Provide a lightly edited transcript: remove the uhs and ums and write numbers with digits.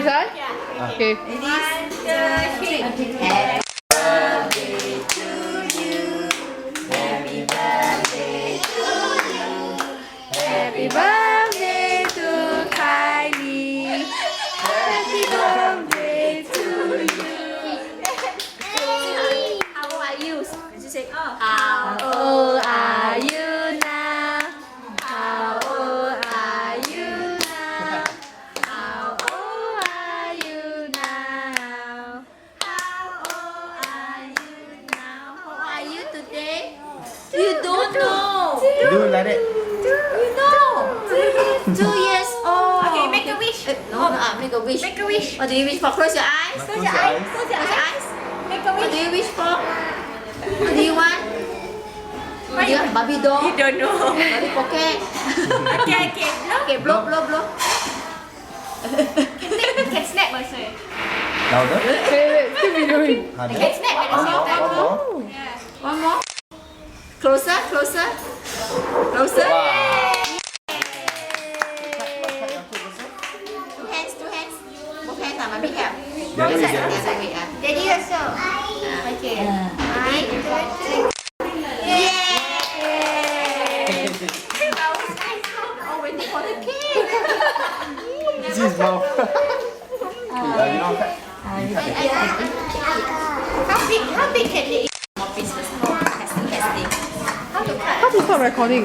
This one? Okay. Happy birthday to Kylie. Happy birthday to you. How old are you? She said, How old are you now? How old are you now? How old are you now? How old are you now? How are you today? You don't know. Do like that. You know. 2 years old. Okay, make a wish. No, make a wish. Make a wish. What do you wish for? Close your eyes. Close your eyes. Close your eyes. Make a What do wish. you wish for? What do you want? What do you want? Barbie doll? You don't know. Barbie pocket? Okay, okay. Blow. Okay, blow, blow, blow. Can snap also. Louder. Wait, still videoing. Harder. Can snap at the One same more. time. One more. Yeah. One more. Closer, closer. Closer. Two hands, two hands. Both hands are mommy help. Daddy, This side, daddy. this side, wait, Daddy also. Okay. One, two, three. Yay! Oh, waiting for the cake. This is mouth. You know that? How big can they eat? More business, more testing, testing. How to cut? How to stop recording?